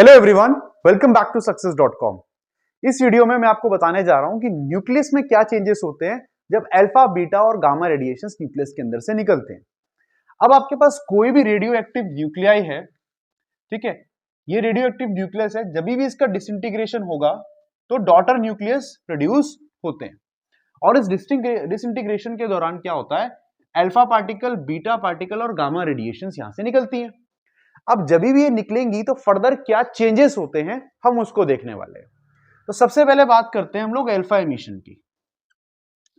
Hello everyone, welcome back to success com. इस video में मैं आपको बताने जा रहा हूं कि न्यूक्लियस में क्या चेंजेस होते हैं जब अल्फा, बीटा और गामा रेडिएशंस न्यूक्लियस के अंदर से निकलते हैं। अब आपके पास कोई भी रेडियो एक्टिव न्यूक्लियाई है, ठीक है। ये रेडियो एक्टिव न्यूक्लियस है, जब भी इसका डिसइंटीग्रेशन होगा तो डॉटर न्यूक्लियस प्रोड्यूस होते हैं और इस डिसइंटीग्रेशन के दौरान क्या होता है, अल्फा पार्टिकल, बीटा पार्टिकल और गामा रेडिएशंस यहां से निकलती हैं। अब जब भी ये निकलेंगी तो फर्दर क्या चेंजेस होते हैं हम उसको देखने वाले हैं। तो सबसे पहले बात करते हैं हम लोग अल्फा एमिशन की।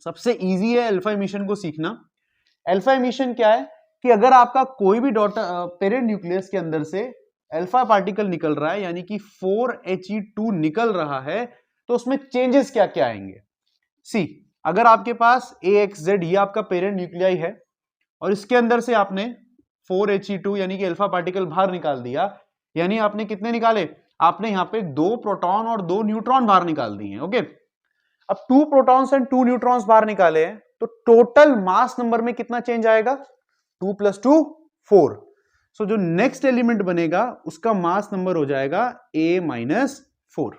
सबसे इजी है अल्फा एमिशन को सीखना। अल्फा एमिशन क्या है कि अगर आपका कोई भी डॉटर पेरेंट न्यूक्लियस के अंदर से अल्फा पार्टिकल निकल रहा है, यानी कि 4He2 निकल रहा है, तो उसमें चेंजेस क्या क्या आएंगे। सी, अगर आपके पास AXZ ये आपका पेरेंट न्यूक्लियाई है और इसके अंदर से आपने 4He2 यानी कि अल्फा पार्टिकल बाहर निकाल दिया, यानी आपने कितने निकाले, आपने यहां पे 2 प्रोटॉन और 2 न्यूट्रॉन बाहर निकाल दिए हैं। ओके, अब 2 प्रोटॉन्स एंड 2 न्यूट्रॉन्स बाहर निकाले हैं तो टोटल मास नंबर में कितना चेंज आएगा, 2 + 2 4। सो जो नेक्स्ट एलिमेंट बनेगा उसका मास नंबर हो जाएगा A-4।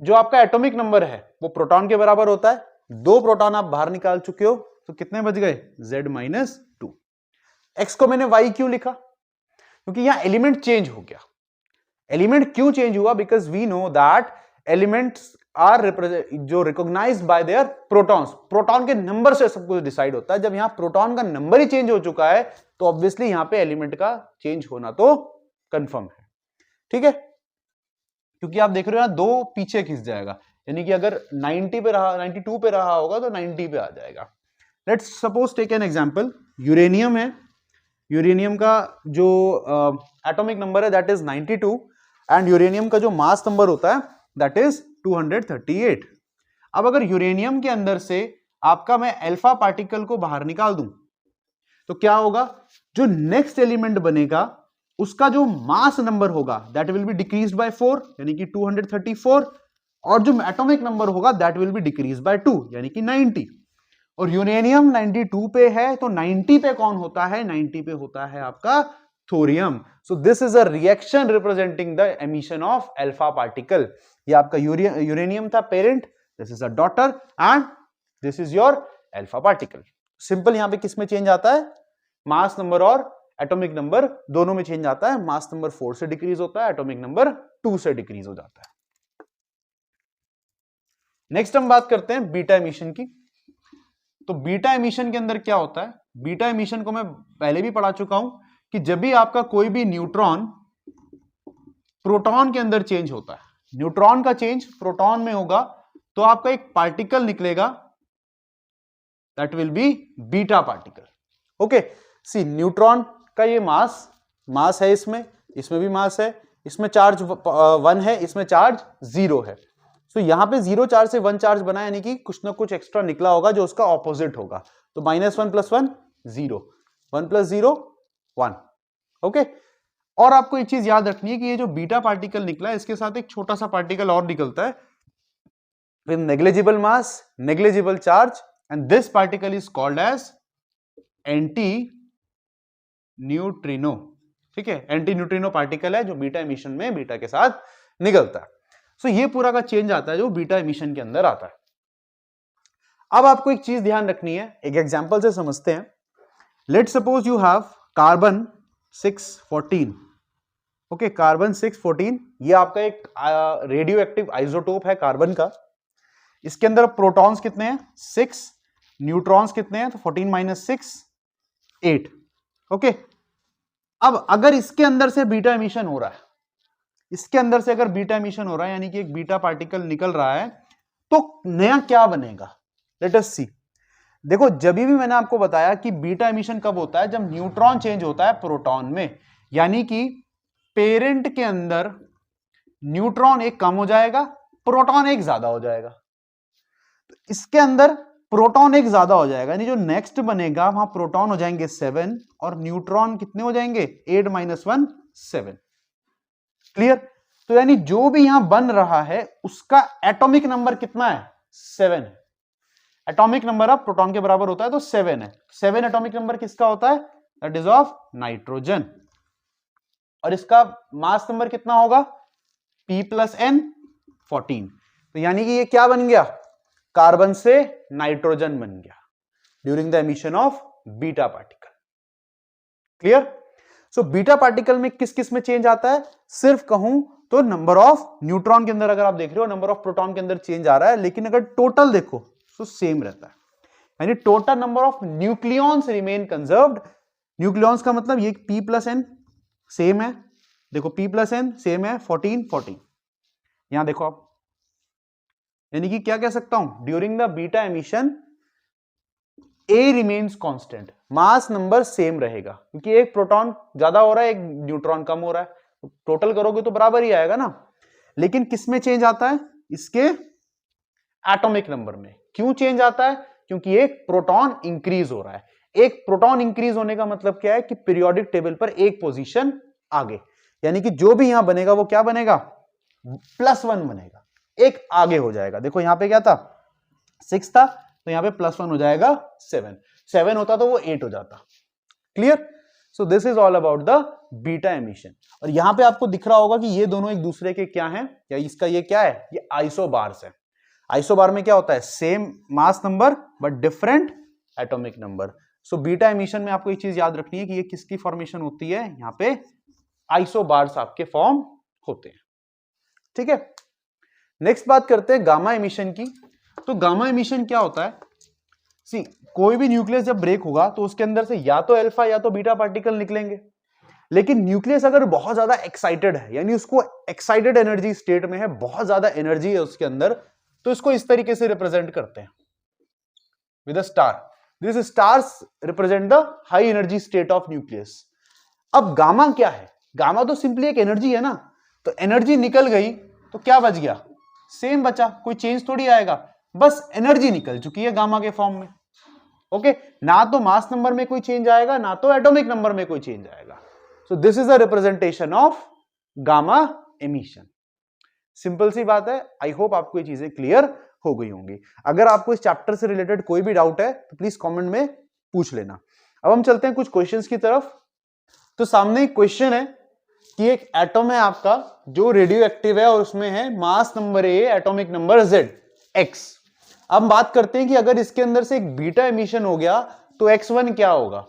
जो आपका एटॉमिक नंबर है वो प्रोटॉन के बराबर होता है। 2 प्रोटॉन आप बाहर निकाल चुके हो तो कितने बच गए, Z-2। एक्स को मैंने Y क्यों लिखा, क्योंकि यहां एलिमेंट चेंज हो गया। एलिमेंट क्यों चेंज हुआ, because we know that elements are जो recognised by their protons. Proton के नंबर से सब कुछ डिसाइड होता है। जब यहां प्रोटॉन का नंबर ही चेंज हो चुका है तो ऑब्वियसली यहां पे एलिमेंट का चेंज होना तो कंफर्म है, ठीक है। क्योंकि आप देख रहे हो ना, 2 पीछे खिंच जाएगा, यानी कि अगर 90 पे रहा, 92 पे रहा होगा तो 90 पे आ जाएगा। Let's suppose take an example, uranium है। यूरेनियम का जो एटॉमिक नंबर है दैट इज 92 एंड यूरेनियम का जो मास नंबर होता है दैट इज 238। अब अगर यूरेनियम के अंदर से आपका मैं अल्फा पार्टिकल को बाहर निकाल दूं तो क्या होगा, जो नेक्स्ट एलिमेंट बनेगा उसका जो मास नंबर होगा that will B decreased bye 4 यानी कि 234, और जो एटॉमिक नंबर होगा that will B decreased bye 2 यानी कि 90। और यूरेनियम 92 पे है तो 90 पे कौन होता है, 90 पे होता है आपका thorium. So this is a reaction representing the emission of alpha particle. ये आपका यूरेनियम था parent, this is a daughter and this is your alpha particle. Simple, यहां पे किस में चेंज आता है, मास नंबर और एटॉमिक नंबर दोनों में चेंज आता है। मास नंबर 4 से डिक्रीज होता है, एटॉमिक नंबर 2 से डिक्रीज हो जाता है। नेक्स्ट हम बात करते हैं बीटा एमिशन की। तो बीटा एमिशन के अंदर क्या होता है, बीटा एमिशन को मैं पहले भी पढ़ा चुका हूं कि जब भी आपका कोई भी न्यूट्रॉन प्रोटॉन के अंदर चेंज होता है, न्यूट्रॉन का चेंज प्रोटॉन में होगा तो आपका एक पार्टिकल निकलेगा that will be beta particle. Okay, see neutron का ये मास है, इसमें भी मास है, इसमें चार्ज 1 है, इसमें चार्ज 0 है। तो यहां पे 0 चार्ज से 1 चार्ज बना, यानी कि कुछ ना कुछ एक्स्ट्रा निकला होगा जो उसका ऑपोजिट होगा। तो -1 + 1 0, 1 + 0 1। ओके, और आपको एक चीज याद रखनी है कि ये जो बीटा पार्टिकल निकला है इसके साथ एक छोटा सा पार्टिकल और निकलता है with negligible mass, negligible charge, and this particle is called as anti neutrino. ठीक है, एंटी न्यूट्रिनो पार्टिकल है जो बीटा एमिशन में बीटा के साथ निकलता है। सो ये पूरा का चेंज आता है जो बीटा एमिशन के अंदर आता है। अब आपको एक चीज ध्यान रखनी है, एक एग्जांपल से समझते हैं। Let suppose you have carbon 614। Okay, carbon 614 ये आपका एक रेडियो एक्टिव आइसोटोप है कार्बन का। इसके अंदर प्रोटॉन्स कितने हैं, 6, न्यूट्रॉन्स कितने हैं, तो 14 - 6 8। ओके, अब अगर इसके अंदर से बीटा एमिशन हो रहा है, इसके अंदर से अगर बीटा एमिशन हो रहा है यानी कि एक बीटा पार्टिकल निकल रहा है, तो नया क्या बनेगा, लेट अस सी। देखो, जब भी मैंने आपको बताया कि बीटा एमिशन कब होता है, जब न्यूट्रॉन चेंज होता है प्रोटॉन में, यानी कि पेरेंट के अंदर न्यूट्रॉन एक कम हो जाएगा, प्रोटॉन एक ज्यादा हो जाएगा। तो इसके अंदर प्रोटॉन एक ज्यादा हो जाएगा, यानी जो नेक्स्ट बनेगा वहां प्रोटॉन हो जाएंगे 7 और न्यूट्रॉन कितने हो जाएंगे, 8 - 1 7। क्लियर? तो यानी जो भी यहां बन रहा है उसका एटॉमिक नंबर कितना है, 7 है। एटॉमिक नंबर अब प्रोटॉन के बराबर होता है तो 7 है। 7 एटॉमिक नंबर किसका होता है, दैट इज ऑफ नाइट्रोजन। और इसका मास नंबर कितना होगा, p प्लस एन 14। तो यानी कि ये क्या बन गया, कार्बन से नाइट्रोजन बन गया during the emission of beta particle. Clear. So beta particle में किस किस में चेंज आता है, सिर्फ कहूं तो नंबर ऑफ न्यूट्रॉन के अंदर अगर आप देख रहे हो नंबर ऑफ प्रोटॉन के अंदर चेंज आ रहा है, लेकिन अगर टोटल देखो तो सेम रहता है, यानी total number of nucleons remain conserved. Nucleons का मतलब ये p प्लस एन सेम है, देखो p प्लस एन सेम है 14 14। यहां देखो आप, यानी कि क्या कह सकता हूं, during the beta emission A remains constant, mass number same रहेगा, क्योंकि एक प्रोटॉन ज्यादा हो रहा है एक न्यूट्रॉन कम हो रहा है, टोटल करोगे तो बराबर ही आएगा ना। लेकिन किस में चेंज आता है, इसके एटॉमिक नंबर में। क्यों चेंज आता है, क्योंकि एक प्रोटॉन इंक्रीज हो रहा है। एक प्रोटॉन इंक्रीज होने का मतलब क्या है कि पीरियोडिक टेबल पर एक पोजीशन आगे, यानी कि जो भी यहां बनेगा वो क्या बनेगा, +1 बनेगा, एक आगे हो जाएगा। देखो यहां पे क्या था 6 था, तो यहां पे +1 हो जाएगा 7, 7 होता तो वो 8 हो जाता। Clear. So this is all about the beta emission. और यहां पे आपको दिख रहा होगा कि ये दोनों एक दूसरे के क्या हैं, या इसका ये क्या है, ये आइसोबार्स है। आइसोबार में क्या होता है, same mass number but different atomic number. So beta emission में आपको एक चीज याद रखनी है कि ये किसकी फॉर्मेशन होती है, यहां पे आइसोबार्स आपके फॉर्म होते हैं। ठीक है, नेक्स्ट बात करते हैं गामा एमिशन की। तो गामा एमिशन क्या होता है, सी कोई भी न्यूक्लियस जब ब्रेक होगा तो उसके अंदर से या तो अल्फा या तो बीटा पार्टिकल निकलेंगे। लेकिन न्यूक्लियस अगर बहुत ज्यादा एक्साइटेड है, यानी उसको एक्साइटेड एनर्जी स्टेट में है, बहुत ज्यादा एनर्जी है उसके अंदर, तो इसको इस तरीके से रिप्रेजेंट करते हैं with a star. This stars represent the high energy state of nucleus. अब गामा क्या है, गामा तो सिंपली एक एनर्जी है ना, तो एनर्जी निकल गई तो क्या बच गया, सेम बचा, कोई चेंज थोड़ी आएगा, बस एनर्जी निकल चुकी है गामा के फॉर्म में। ओके, ना तो मास नंबर में कोई चेंज आएगा ना तो एटॉमिक नंबर में कोई चेंज आएगा। So this is a representation of gamma emission. Simple सी बात है, आई होप आपको ये चीजें क्लियर हो गई होंगी। अगर आपको इस चैप्टर से रिलेटेड कोई भी डाउट है तो प्लीज कमेंट में पूछ लेना। अब हम चलते हैं कुछ क्वेश्चंस की तरफ। तो सामने एक क्वेश्चन है कि एक एटॉम है आपका जो रेडियो एक्टिव है और उसमें है mass number A, atomic number Z, X। अब बात करते हैं कि अगर इसके अंदर से एक बीटा एमिशन हो गया तो X1 क्या होगा।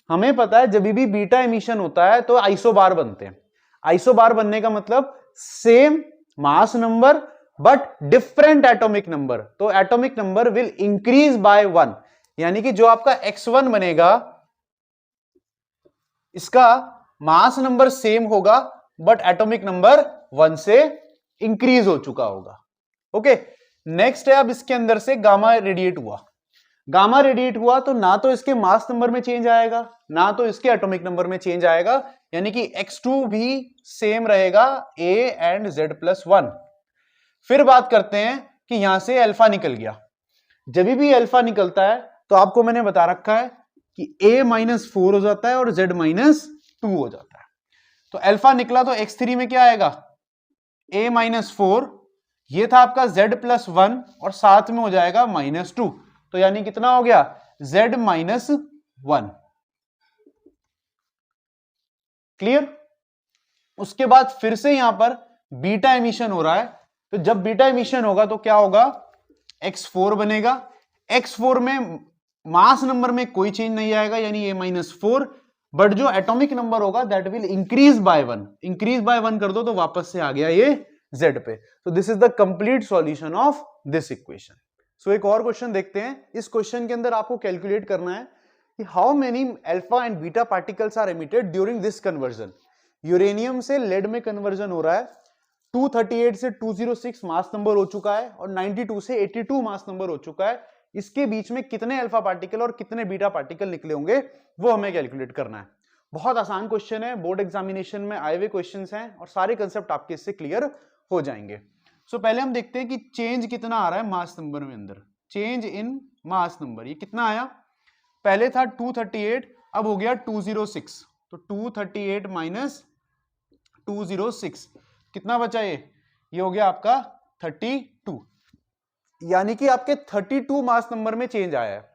हमें पता है जब भी बीटा एमिशन होता है तो आइसोबार बनते हैं। आइसोबार बनने का मतलब same mass number but different atomic number, तो atomic number will increase by 1, यानी कि जो आपका X1 बनेगा इसका मास नंबर सेम होगा बट एटॉमिक नंबर 1 से इंक्रीज हो चुका होगा। ओके, नेक्स्ट है, अब इसके अंदर से गामा रेडिएट हुआ। गामा रेडिएट हुआ तो ना तो इसके मास नंबर में चेंज आएगा ना तो इसके एटॉमिक नंबर में चेंज आएगा, यानी कि X2 भी सेम रहेगा A एंड Z+1। फिर बात करते हैं कि यहां से अल्फा निकल गया। जब भी अल्फा निकलता है तो आपको मैंने बता रखा है कि A-4 हो जाता है और Z-2 हो जाता है। तो अल्फा निकला तो X3 में क्या आएगा, A-4, ये था आपका Z+1 और साथ में हो जाएगा -2, तो यानी कितना हो गया, Z-1। क्लियर। उसके बाद फिर से यहां पर बीटा एमिशन हो रहा है, तो जब बीटा एमिशन होगा तो क्या होगा, X4 बनेगा। X4 में मास नंबर में कोई चेंज नहीं आएगा यानी A-4, बट जो एटॉमिक नंबर होगा that will increase by 1। Increase by 1 कर दो तो वापस से आ गया ये Z पे। तो this is the complete solution of this equation. So एक और क्वेश्चन देखते हैं। इस क्वेश्चन के अंदर आपको कैलकुलेट करना है कि how many alpha and beta particles are emitted during this conversion. Uranium से लेड में कन्वर्जन हो रहा है, 238 से 206 मास नंबर हो चुका है और 92 से 82 मास नंबर हो चुका है। इसके बीच में कितने अल्फा पार्टिकल और कितने बीटा पार्टिकल निकले होंगे वो हमें कैलकुलेट करना है। बहुत आसान क्वेश्चन है, बोर्ड एग्जामिनेशन में आए हुए क्वेश्चंस हैं और सारे कंसेप्ट आपके इससे क्लियर हो जाएंगे। सो पहले हम देखते हैं कि चेंज कितना आ रहा है मास नंबर में अंदर। चेंज इन मास नंबर ये कितना आया, पहले था 238, अब हो गया 206, तो 238 माइनस 206 कितना बचा, ये हो गया आपका 32, यानी कि आपके 32 मास नंबर में चेंज आया है।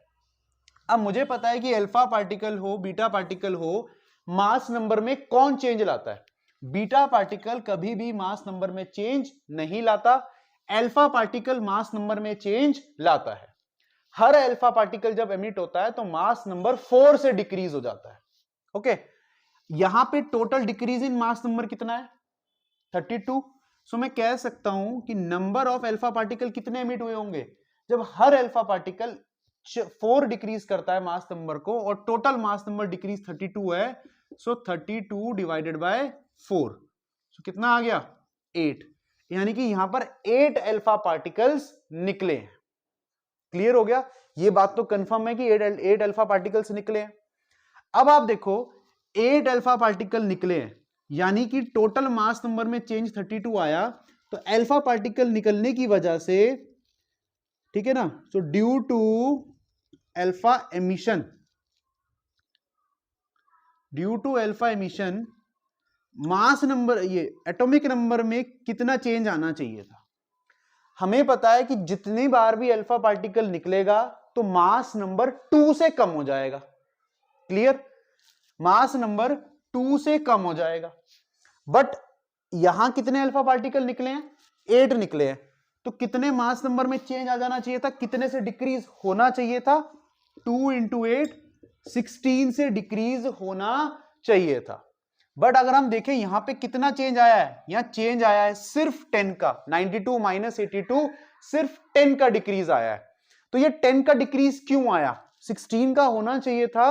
अब मुझे पता है कि अल्फा पार्टिकल हो बीटा पार्टिकल हो, मास नंबर में कौन चेंज लाता है, बीटा पार्टिकल कभी भी मास नंबर में चेंज नहीं लाता, अल्फा पार्टिकल मास नंबर में चेंज लाता है। हर अल्फा पार्टिकल जब एमिट होता है तो मास नंबर 4 से डिक्रीज हो जाता है। ओके, यहां पे total decrease in mass number कितना है 32। सो मैं कह सकता हूं कि नंबर ऑफ अल्फा पार्टिकल कितने एमिट हुए होंगे जब हर अल्फा पार्टिकल 4 डिक्रीज करता है मास नंबर को और टोटल मास नंबर डिक्रीज 32 है। सो 32 डिवाइडेड बाय 4, सो कितना आ गया 8, यानी कि यहां पर 8 अल्फा पार्टिकल्स निकले हैं। क्लियर हो गया, ये बात तो कंफर्म है कि 8 अल्फा पार्टिकल्स निकले हैं। अब आप देखो 8 अल्फा पार्टिकल निकले हैं, यानी कि टोटल मास नंबर में चेंज 32 आया, तो अल्फा पार्टिकल निकलने की वजह से, ठीक है ना, so due to alpha emission, due to alpha emission mass number, ये एटॉमिक नंबर में कितना चेंज आना चाहिए था। हमें पता है कि जितनी बार भी अल्फा पार्टिकल निकलेगा तो मास नंबर 2 से कम हो जाएगा। क्लियर, मास नंबर 2 से कम हो जाएगा। बट यहां कितने अल्फा पार्टिकल निकले हैं 8 निकले हैं, तो कितने मास नंबर में चेंज आ जाना चाहिए था, कितने से डिक्रीज होना चाहिए था 2 इंटू 8 16 से डिक्रीज होना चाहिए था। बट अगर हम देखें यहां पे कितना चेंज आया है, यहां चेंज आया है सिर्फ 10 का, 92 माइनस 82 सिर्फ 10 का डिक्रीज आया है। तो ये 10 का डिक्रीज क्यों आया, 16 का होना चाहिए था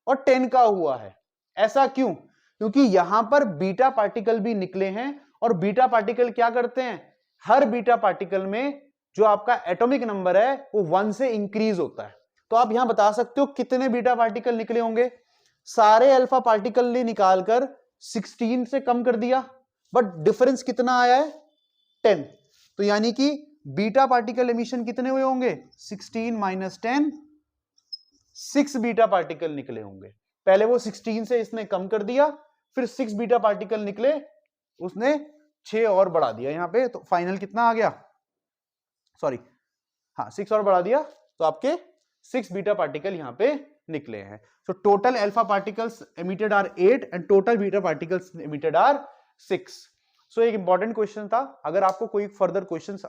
और 10 का हुआ है, ऐसा क्यों? क्योंकि यहां पर बीटा पार्टिकल भी निकले हैं और बीटा पार्टिकल क्या करते हैं, हर बीटा पार्टिकल में जो आपका एटॉमिक नंबर है वो 1 से इंक्रीज होता है। तो आप यहां बता सकते हो कितने बीटा पार्टिकल निकले होंगे, सारे अल्फा पार्टिकल ने निकालकर 16 से कम कर दिया, बट डिफरेंस कितना आया है 10, तो यानी कि बीटा पार्टिकल एमिशन कितने हुए होंगे 16 माइनस 10, 6 बीटा पार्टिकल निकले होंगे। पहले वो 16 से इसने कम कर दिया, फिर 6 बीटा पार्टिकल निकले, उसने 6 और बढ़ा दिया यहां पे, तो फाइनल कितना आ गया, सॉरी हाँ 6 और बढ़ा दिया, तो आपके 6 बीटा पार्टिकल यहां पे निकले हैं। So total alpha particles emitted are 8 and total beta particles emitted are 6। So एक इंपॉर्टेंट क्वेश्चन था, अगर आपको कोई फर्दर क्वेश्चंस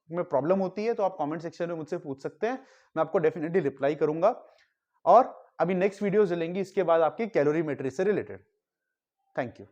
में प्रॉब्लम होती है तो आप कमेंट सेक्शन में मुझसे पूछ सकते हैं, मैं आपको डेफिनेटली रिप्लाई करूंगा। और अभी नेक्स्ट वीडियोस चलेंगी इसके बाद आपकी कैलोरीमेट्री से रिलेटेड। Thank you.